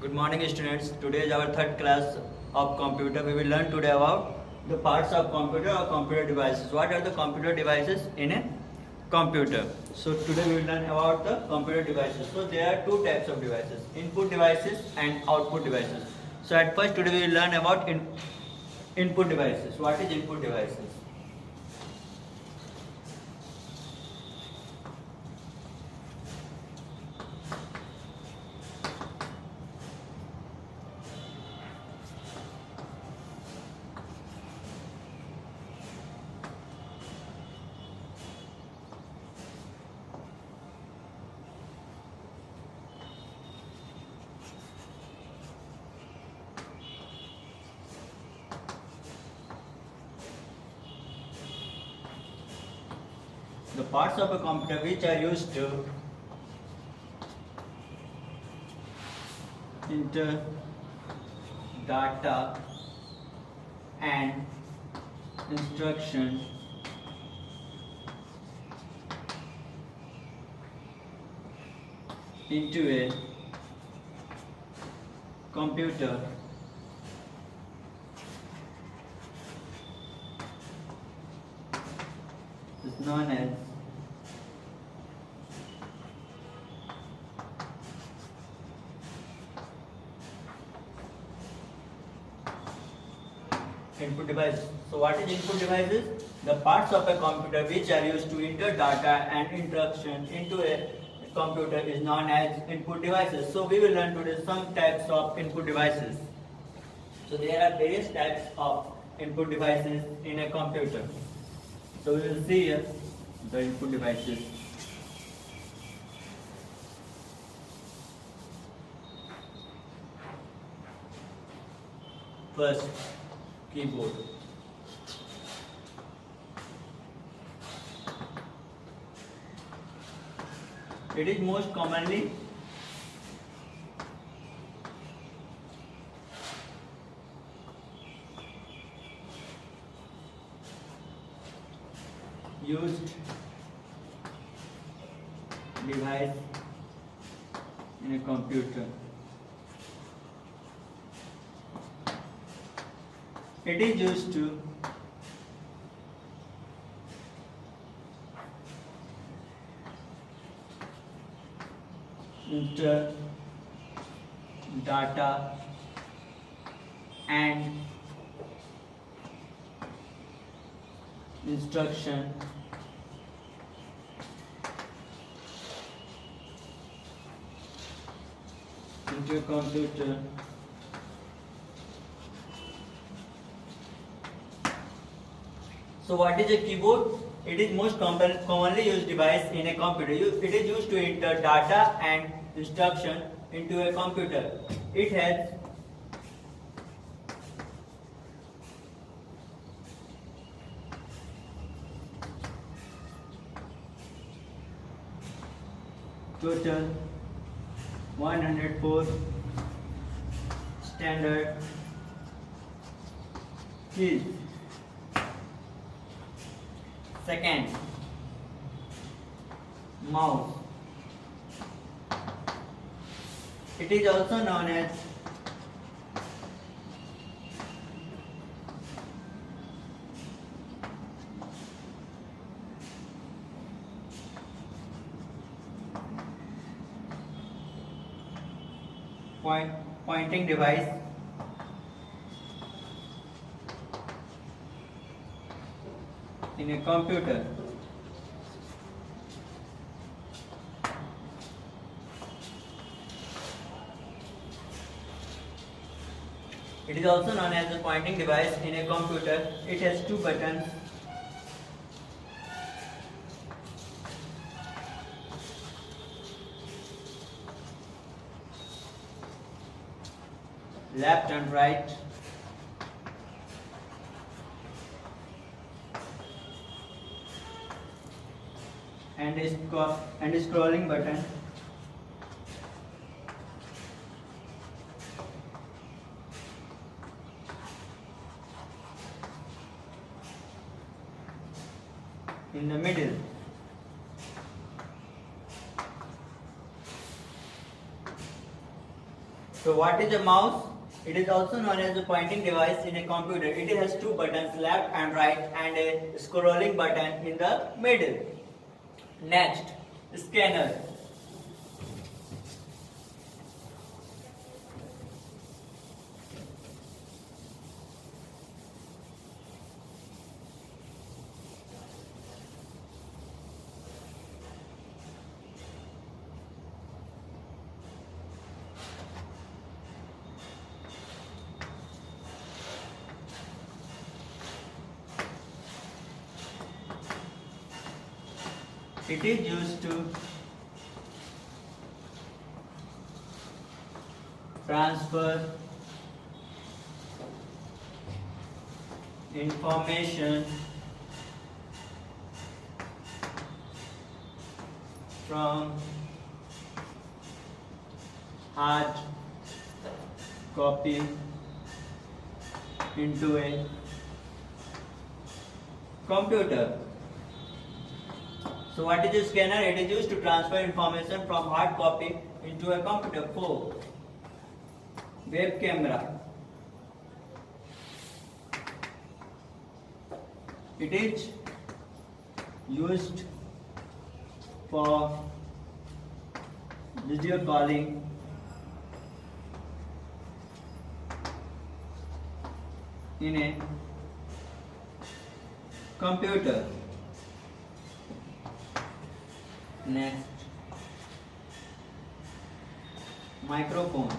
Good morning students. Today is our third class of computer. We will learn today about the parts of computer or computer devices. What are the computer devices in a computer? So today we will learn about the computer devices. So there are two types of devices, input devices and output devices. So at first today we will learn about input devices. What is input devices? The parts of a computer which are used to enter data and instruction into a computer is known as input device. So what is input devices? The parts of a computer which are used to enter data and instruction into a computer is known as input devices. So we will learn today some types of input devices. So there are various types of input devices in a computer. So we will see here the input devices. First, keyboard. It is most commonly used device in a computer. It is used to enter data and instruction into a computer. So what is a keyboard? It is most commonly used device in a computer. It is used to enter data and instruction into a computer. It has total 104 standard keys. Second, mouse. It is also known as pointing device. In a computer. It is also known as a pointing device in a computer. It has two buttons. Left and right. And a scrolling button. In the middle. So what is a mouse? It is also known as a pointing device in a computer. It has two buttons, left and right, and a scrolling button in the middle. Next, scanner. It is used to transfer information from hard copy into a computer. So what is a scanner? It is used to transfer information from hard copy into a computer. 4. Web camera. It is used for video calling in a computer. Next, microphone.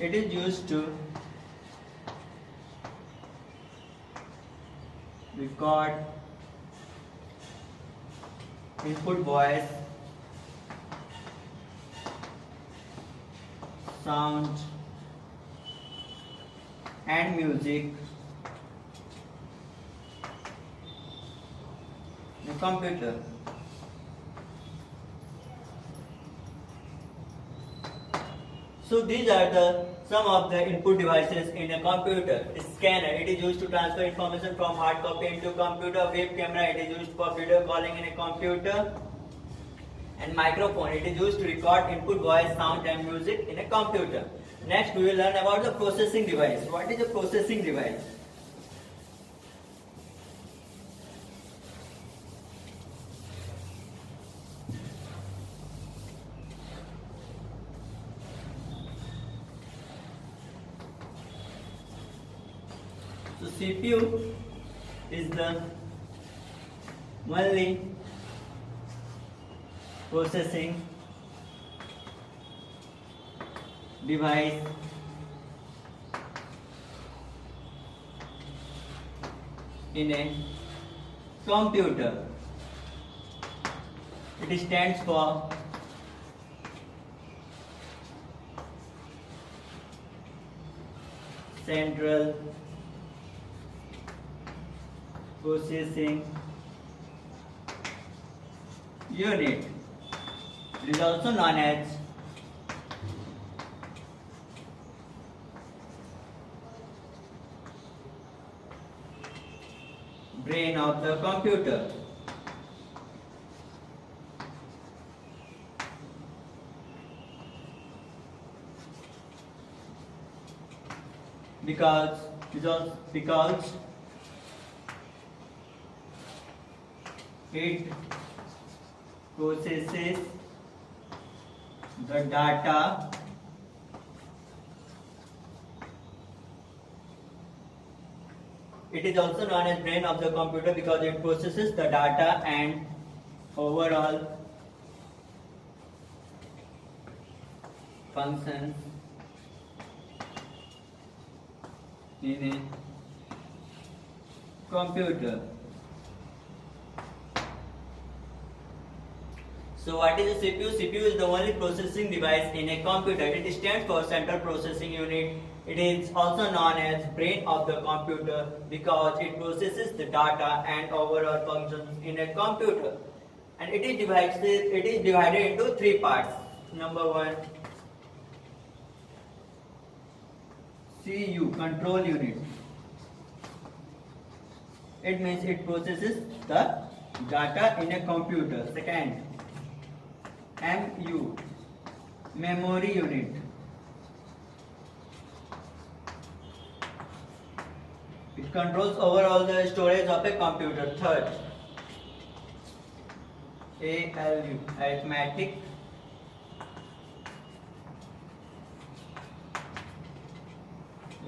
It is used to record input voice, sound and music in a computer. So these are some of the input devices in a computer. Scanner, it is used to transfer information from hard copy into computer. Web camera, it is used for video calling in a computer. And microphone, it is used to record input voice, sound and music in a computer. Next we will learn about the processing device. What is a processing device? So CPU is the only processing device in a computer. It stands for Central Processing Unit. It is also known as brain of the computer. Because it processes the data It is also known as brain of the computer because it processes the data and overall functions in a computer. So what is a CPU? CPU is the only processing device in a computer. It stands for Central Processing Unit. It is also known as brain of the computer because it processes the data and overall functions in a computer. And it is divided into three parts. Number one, CU, control unit. It means it processes the data in a computer. Second, MU, memory unit. It controls overall the storage of a computer. Third, ALU, arithmetic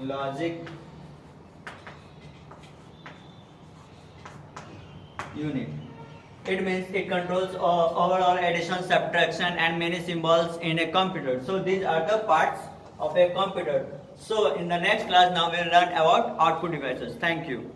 logic unit. It means it controls overall addition, subtraction and many symbols in a computer. So these are the parts of a computer. So in the next class now we will learn about output devices. Thank you.